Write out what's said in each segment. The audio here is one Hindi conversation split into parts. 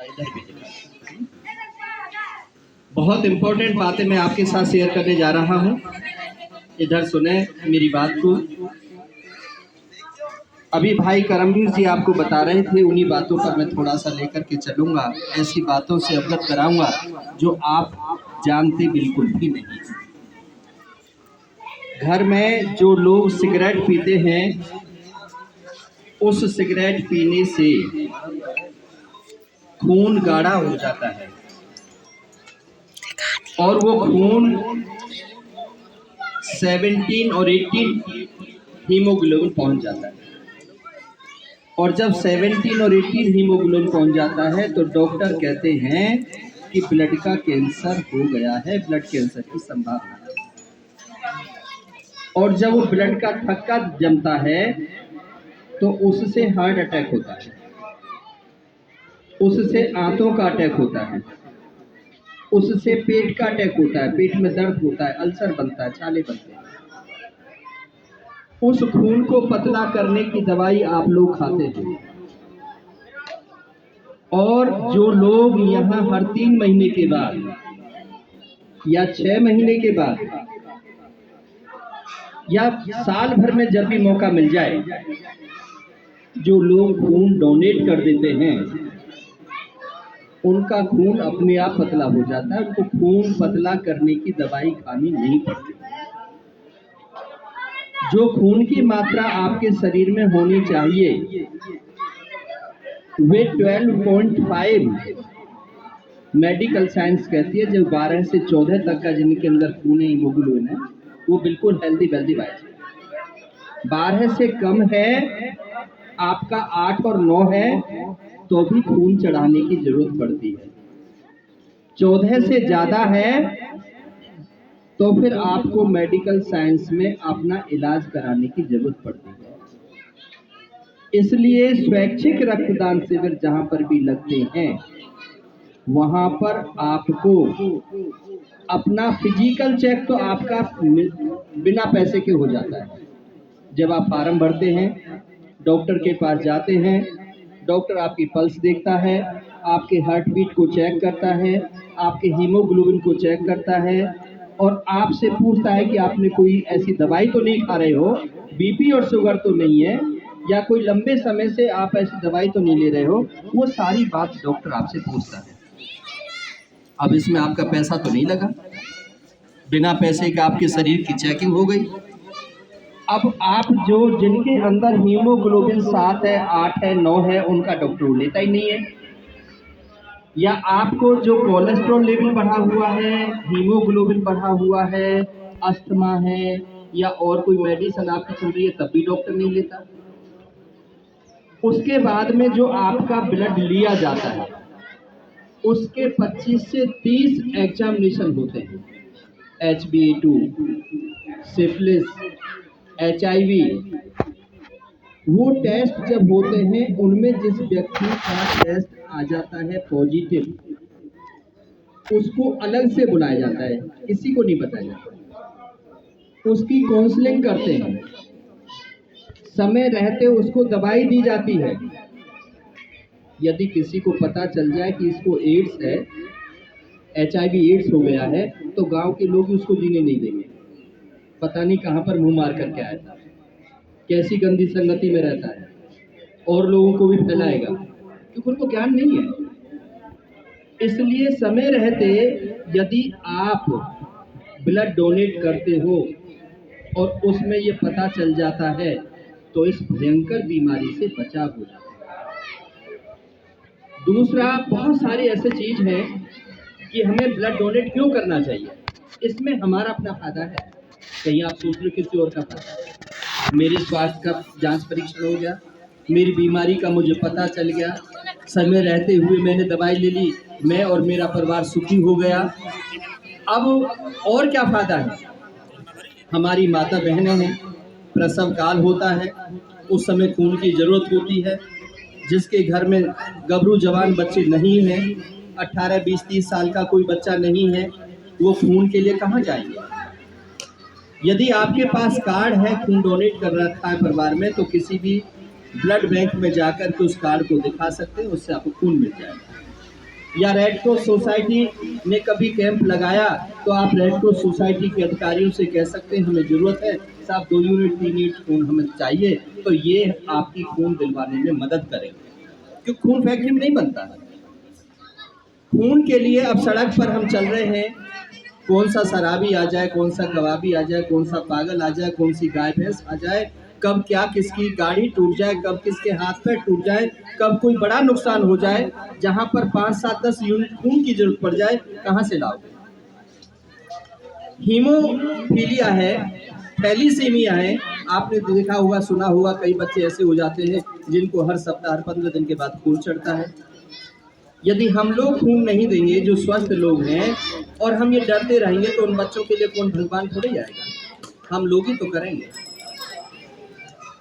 इधर भी बहुत इंपॉर्टेंट बातें मैं आपके साथ शेयर करने जा रहा हूँ। इधर सुने मेरी बात को। अभी भाई करमवीर जी आपको बता रहे थे, उन्हीं बातों पर मैं थोड़ा सा लेकर के चलूँगा। ऐसी बातों से अवगत कराऊंगा जो आप जानते बिल्कुल भी नहीं। घर में जो लोग सिगरेट पीते हैं, उस सिगरेट पीने से खून गाढ़ा हो जाता है और वो खून 17 और 18 हीमोग्लोबिन पहुंच जाता है। और जब 17 और 18 हीमोग्लोबिन पहुंच जाता है तो डॉक्टर कहते हैं कि ब्लड का कैंसर हो गया है, ब्लड कैंसर की संभावना है। और जब वो ब्लड का थक्का जमता है तो उससे हार्ट अटैक होता है, उससे आंतों का अटैक होता है, उससे पेट का अटैक होता है, पेट में दर्द होता है, अल्सर बनता है, छाले बनते हैं। उस खून को पतला करने की दवाई आप लोग खाते हैं। और जो लोग यहाँ हर 3 महीने के बाद या 6 महीने के बाद या साल भर में जब भी मौका मिल जाए, जो लोग खून डोनेट कर देते हैं, उनका खून अपने आप पतला हो जाता है। उनको खून पतला करने की दवाई खानी नहीं पड़ती। जो खून की मात्रा आपके शरीर में होनी चाहिए वे 12.5 मेडिकल साइंस कहती है। जो 12 से 14 तक का जिनके अंदर खून है, हीमोग्लोबिन है, वो बिल्कुल हेल्दी बाइज है। 12 से कम है, आपका 8 और 9 है, तो भी खून चढ़ाने की जरूरत पड़ती है। 14 से ज्यादा है तो फिर आपको मेडिकल साइंस में अपना इलाज कराने की जरूरत पड़ती है। इसलिए स्वैच्छिक रक्तदान शिविर जहां पर भी लगते हैं, वहां पर आपको अपना फिजिकल चेक तो आपका बिना पैसे के हो जाता है। जब आप फॉर्म भरते हैं, डॉक्टर के पास जाते हैं, डॉक्टर आपकी पल्स देखता है, आपके हार्ट बीट को चेक करता है, आपके हीमोग्लोबिन को चेक करता है और आपसे पूछता है कि आपने कोई ऐसी दवाई तो नहीं खा रहे हो, बीपी और शुगर तो नहीं है, या कोई लंबे समय से आप ऐसी दवाई तो नहीं ले रहे हो। वो सारी बात डॉक्टर आपसे पूछता है। अब इसमें आपका पैसा तो नहीं लगा, बिना पैसे के आपके शरीर की चेकिंग हो गई। अब आप जो जिनके अंदर हीमोग्लोबिन 7 है, 8 है, 9 है, उनका डॉक्टर लेता ही नहीं है। या आपको जो कोलेस्ट्रॉल लेवल बढ़ा हुआ है, हीमोग्लोबिन बढ़ा हुआ है, अस्थमा है या और कोई मेडिसिन आपकी चल रही है, तब भी डॉक्टर नहीं लेता। उसके बाद में जो आपका ब्लड लिया जाता है, उसके 25 से 30 एग्जामिनेशन होते हैं। HbA2, सिफिलिस, HIV, वो टेस्ट जब होते हैं, उनमें जिस व्यक्ति का टेस्ट आ जाता है पॉजिटिव, उसको अलग से बुलाया जाता है, किसी को नहीं बताया जाता। उसकी काउंसलिंग करते हैं, समय रहते उसको दवाई दी जाती है। यदि किसी को पता चल जाए कि इसको एड्स है, HIV एड्स हो गया है, तो गांव के लोग उसको जीने नहीं देंगे। पता नहीं कहां पर मुंह मार करके आया था, कैसी गंदी संगति में रहता है, और लोगों को भी फैलाएगा, क्योंकि उनको ज्ञान नहीं है। इसलिए समय रहते यदि आप ब्लड डोनेट करते हो और उसमें ये पता चल जाता है, तो इस भयंकर बीमारी से बचाव हो जाता है। दूसरा, बहुत सारी ऐसे चीज हैं कि हमें ब्लड डोनेट क्यों करना चाहिए। इसमें हमारा अपना फायदा है, कहीं आप सोच लो किसी और का फायदा है। मेरे स्वास्थ्य का जांच परीक्षण हो गया, मेरी बीमारी का मुझे पता चल गया, समय रहते हुए मैंने दवाई ले ली, मैं और मेरा परिवार सुखी हो गया। अब और क्या फायदा है। हमारी माता बहनें हैं, प्रसव काल होता है, उस समय खून की जरूरत होती है। जिसके घर में गबरू जवान बच्चे नहीं हैं, 18, 20, 30 साल का कोई बच्चा नहीं है, वो खून के लिए कहाँ जाएंगे। यदि आपके पास कार्ड है, खून डोनेट कर रखा है परिवार में, तो किसी भी ब्लड बैंक में जाकर के उस कार्ड को दिखा सकते हैं, उससे आपको खून मिल जाएगा। या रेड क्रॉस सोसाइटी ने कभी कैंप लगाया तो आप रेड क्रॉस सोसाइटी के अधिकारियों से कह सकते हैं हमें ज़रूरत है साहब 2 यूनिट 3 यूनिट खून हमें चाहिए, तो ये आपकी खून दिलवाने में मदद करेंगे, क्योंकि खून फैक्ट्री में नहीं बनता है। खून के लिए अब सड़क पर हम चल रहे हैं, कौन सा शराबी आ जाए, कौन सा कबाबी आ जाए, कौन सा पागल आ जाए, कौन सी गाय भैंस आ जाए, कब क्या किसकी गाड़ी टूट जाए, कब किसके हाथ पैर टूट जाए, कब कोई बड़ा नुकसान हो जाए, जहां पर 5, 7, 10 यूनिट खून की जरूरत पड़ जाए, कहां से लाओगे? हीमोफीलिया है, थैलीसीमिया है, आपने देखा होगा सुना होगा, कई बच्चे ऐसे हो जाते हैं जिनको हर सप्ताह हर 15 दिन के बाद खून चढ़ता है। यदि हम लोग खून नहीं देंगे जो स्वस्थ लोग हैं और हम ये डरते रहेंगे तो उन बच्चों के लिए कौन भगवान थोड़े जाएगा, हम लोग ही तो करेंगे।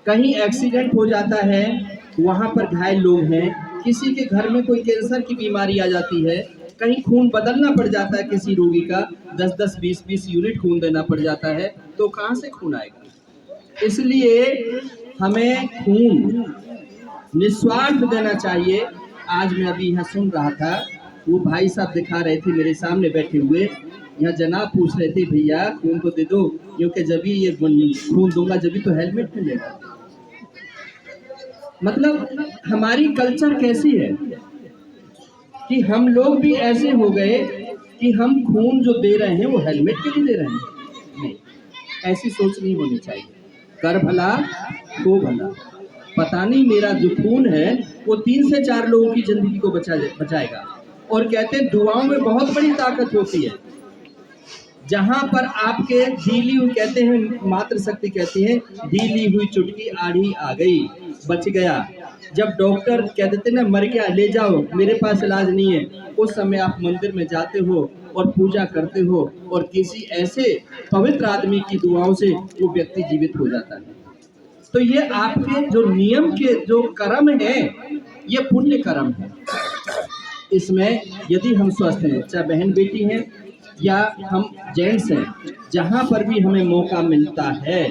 कहीं एक्सीडेंट हो जाता है, वहाँ पर घायल लोग हैं, किसी के घर में कोई कैंसर की बीमारी आ जाती है, कहीं खून बदलना पड़ जाता है किसी रोगी का, 10-10, 20-20 यूनिट खून देना पड़ जाता है, तो कहाँ से खून आएगा? इसलिए हमें खून निस्वार्थ देना चाहिए। आज मैं अभी यहाँ सुन रहा था, वो भाई साहब दिखा रहे थे मेरे सामने बैठे हुए, यहाँ जनाब पूछ रहे थे भैया खून तो दे दो, क्योंकि जब भी ये खून दूंगा जब भी तो हेलमेट मिलेगा। मतलब हमारी कल्चर कैसी है कि हम लोग भी ऐसे हो गए कि हम खून जो दे रहे हैं वो हेलमेट के लिए दे रहे हैं। नहीं, ऐसी सोच नहीं होनी चाहिए। कर भला तो भला, पता नहीं मेरा जो खून है वो 3 से 4 लोगों की जिंदगी को बचाएगा। और कहते हैं दुआओं में बहुत बड़ी ताकत होती है। जहां पर आपके ढीली हुई, कहते हैं मात्र शक्ति कहती है ढीली हुई चुटकी आड़ी आ गई, बच गया। जब डॉक्टर कह देते ना मर गया ले जाओ मेरे पास इलाज नहीं है, उस समय आप मंदिर में जाते हो और पूजा करते हो और किसी ऐसे पवित्र आदमी की दुआओं से वो व्यक्ति जीवित हो जाता है। तो ये आपके जो नियम के जो कर्म है ये पुण्य कर्म है। इसमें यदि हम स्वस्थ हैं, चाहे बहन बेटी हैं या हम जेंट्स हैं, जहाँ पर भी हमें मौका मिलता है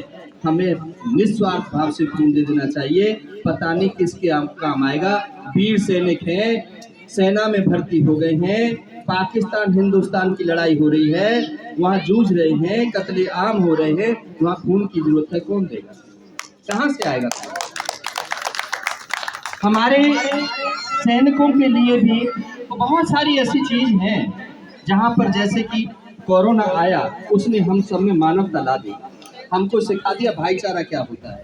हमें निस्वार्थ भाव से खून दे देना चाहिए। पता नहीं किसके काम आएगा। वीर सैनिक हैं, सेना में भर्ती हो गए हैं, पाकिस्तान हिंदुस्तान की लड़ाई हो रही है, वहाँ जूझ रहे हैं, कत्ले आम हो रहे हैं, वहाँ खून की जरूरत है, कौन देगा? कहाँ से आएगा? हमारे सैनिकों के लिए भी तो बहुत सारी ऐसी चीज हैं जहाँ पर जैसे कि कोरोना आया उसने हम सब में मानवता ला दी, हमको सिखा दिया भाईचारा क्या होता है,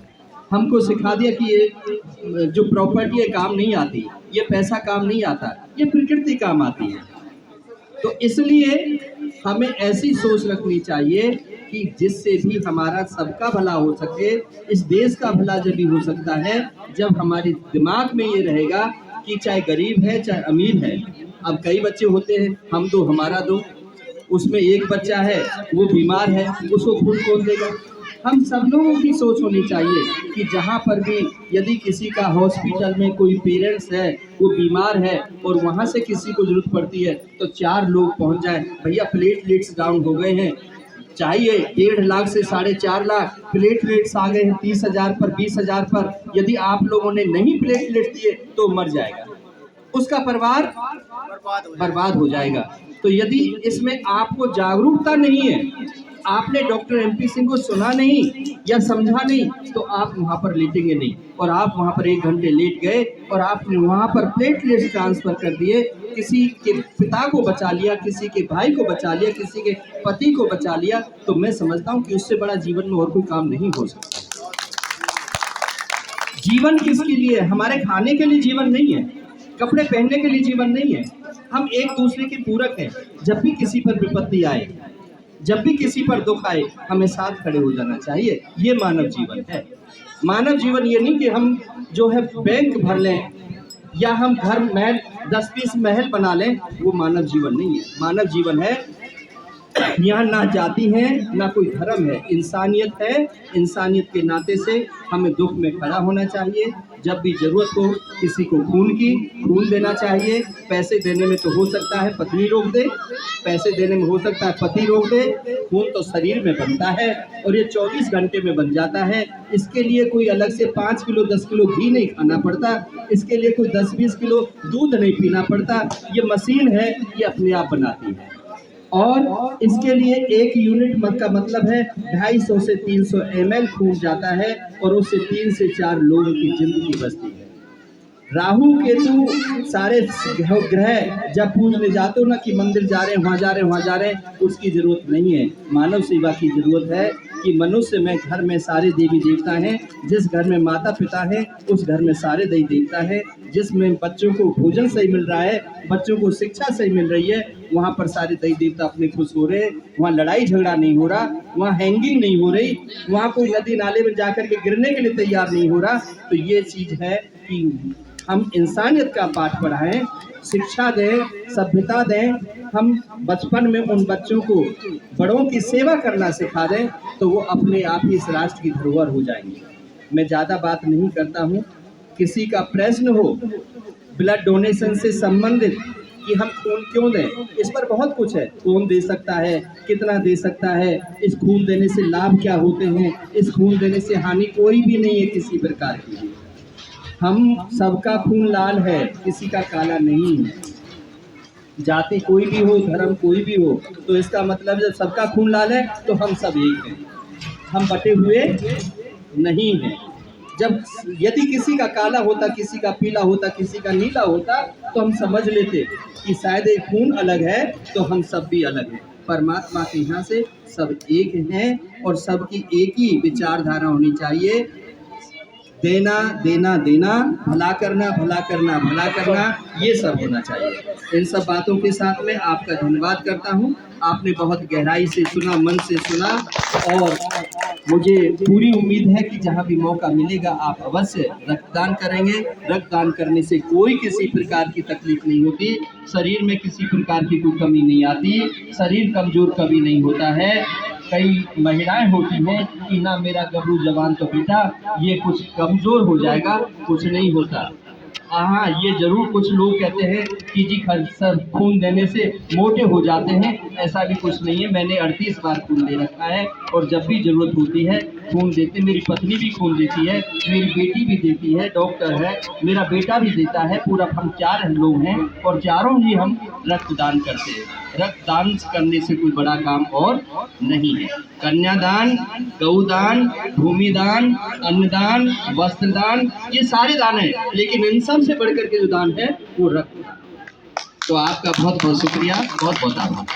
हमको सिखा दिया कि ये जो प्रॉपर्टी है काम नहीं आती, ये पैसा काम नहीं आता, ये प्रकृति काम आती है। तो इसलिए हमें ऐसी सोच रखनी चाहिए कि जिससे भी हमारा सबका भला हो सके, इस देश का भला जब भी हो सकता है जब हमारे दिमाग में ये रहेगा कि चाहे गरीब है चाहे अमीर है। अब कई बच्चे होते हैं हम दो हमारा दो, उसमें एक बच्चा है वो बीमार है, उसको खून कौन देगा? हम सब लोगों की सोच होनी चाहिए कि जहाँ पर भी यदि किसी का हॉस्पिटल में कोई पेरेंट्स है वो बीमार है और वहाँ से किसी को जरूरत पड़ती है तो 4 लोग पहुँच जाए, भैया प्लेटलेट्स डाउन हो गए हैं, चाहिए 1.5 लाख से 4.5 लाख प्लेटलेट्स आ गए हैं 30,000 पर 20,000 पर, यदि आप लोगों ने नहीं प्लेटलेट्स दिए तो मर जाएगा, उसका परिवार बर्बाद हो जाएगा। तो यदि इसमें आपको जागरूकता नहीं है, आपने डॉक्टर MP सिंह को सुना नहीं या समझा नहीं, तो आप वहाँ पर लेटेंगे नहीं। और आप वहाँ पर 1 घंटे लेट गए और आपने वहाँ पर प्लेटलेट्स ट्रांसफर कर दिए, किसी के पिता को बचा लिया, किसी के भाई को बचा लिया, किसी के पति को बचा लिया, तो मैं समझता हूँ कि उससे बड़ा जीवन में और कोई काम नहीं हो सकता। जीवन किसके लिए? हमारे खाने के लिए जीवन नहीं है, कपड़े पहनने के लिए जीवन नहीं है, हम एक दूसरे के पूरक हैं। जब भी किसी पर विपत्ति आए, जब भी किसी पर दुख आए, हमें साथ खड़े हो जाना चाहिए, ये मानव जीवन है। मानव जीवन ये नहीं कि हम जो है बैंक भर लें या हम घर महल 10-20 महल बना लें, वो मानव जीवन नहीं है। मानव जीवन है यहाँ ना जाति है ना कोई धर्म है, इंसानियत है। इंसानियत के नाते से हमें दुख में खड़ा होना चाहिए, जब भी ज़रूरत हो किसी को खून देना चाहिए। पैसे देने में तो हो सकता है पत्नी रोक दे, पैसे देने में हो सकता है पति रोक दे, खून तो शरीर में बनता है और ये 24 घंटे में बन जाता है। इसके लिए कोई अलग से 5 किलो 10 किलो घी नहीं खाना पड़ता, इसके लिए कोई 10-20 किलो दूध नहीं पीना पड़ता। ये मशीन है, ये अपने आप बनाती है और इसके लिए 1 यूनिट का मतलब है 250 से 300 ml खून जाता है और उससे 3 से 4 लोगों की जिंदगी बचती है। राहु केतु सारे ग्रह जब पूजने जाते हो ना कि मंदिर जा रहे हैं, वहाँ जा रहे हैं, वहाँ जा रहे हैं, उसकी जरूरत नहीं है। मानव सेवा की जरूरत है कि मनुष्य में घर में सारे देवी देवता हैं। जिस घर में माता पिता है उस घर में सारे देवी देवता है। जिसमें बच्चों को भोजन सही मिल रहा है, बच्चों को शिक्षा सही मिल रही है, वहाँ पर सारे देवी देवता अपने खुश हो रहे हैं। वहाँ लड़ाई झगड़ा नहीं हो रहा, वहाँ हैंगिंग नहीं हो रही, वहाँ कोई नदी नाले में जाकर के गिरने के लिए तैयार नहीं हो रहा। तो ये चीज़ है कि हम इंसानियत का पाठ पढ़ाएं, शिक्षा दें, सभ्यता दें। हम बचपन में उन बच्चों को बड़ों की सेवा करना सिखा दें तो वो अपने आप ही इस राष्ट्र की धरोहर हो जाएंगे। मैं ज़्यादा बात नहीं करता हूँ। किसी का प्रश्न हो ब्लड डोनेशन से संबंधित कि हम खून क्यों दें, इस पर बहुत कुछ है। कौन दे सकता है, कितना दे सकता है, इस खून देने से लाभ क्या होते हैं, इस खून देने से हानि कोई भी नहीं है किसी प्रकार की। हम सबका खून लाल है, किसी का काला नहीं है। जाति कोई भी हो, धर्म कोई भी हो, तो इसका मतलब जब सबका खून लाल है तो हम सब एक हैं, हम बटे हुए नहीं हैं। जब यदि किसी का काला होता, किसी का पीला होता, किसी का नीला होता तो हम समझ लेते कि शायद एक खून अलग है तो हम सब भी अलग हैं। परमात्मा के यहाँ से सब एक हैं और सबकी एक ही विचारधारा होनी चाहिए। देना देना देना, भला करना भला करना भला करना, ये सब होना चाहिए। इन सब बातों के साथ में आपका धन्यवाद करता हूँ। आपने बहुत गहराई से सुना, मन से सुना और मुझे पूरी उम्मीद है कि जहाँ भी मौका मिलेगा आप अवश्य रक्तदान करेंगे। रक्तदान करने से कोई किसी प्रकार की तकलीफ नहीं होती, शरीर में किसी प्रकार की कोई कमी नहीं आती, शरीर कमज़ोर कभी नहीं होता है। कई महिलाएं होती हैं कि ना मेरा गबरू जवान तो बेटा ये कुछ कमज़ोर हो जाएगा, कुछ नहीं होता। हाँ, ये ज़रूर कुछ लोग कहते हैं कि जी सर खून देने से मोटे हो जाते हैं, ऐसा भी कुछ नहीं है। मैंने 38 बार खून दे रखा है और जब भी ज़रूरत होती है खून देते। मेरी पत्नी भी खून देती है, मेरी बेटी भी देती है, डॉक्टर है, मेरा बेटा भी देता है। पूरा हम 4 लोग हैं और चारों ही हम रक्तदान करते हैं। रक्तदान करने से कोई बड़ा काम और नहीं है। कन्यादान, गौदान, भूमिदान, अन्नदान, वस्त्रदान, ये सारे दान हैं, लेकिन इन सब से बढ़कर के जो दान है वो रक्तदान। तो आपका बहुत बहुत शुक्रिया, बहुत बहुत आभार।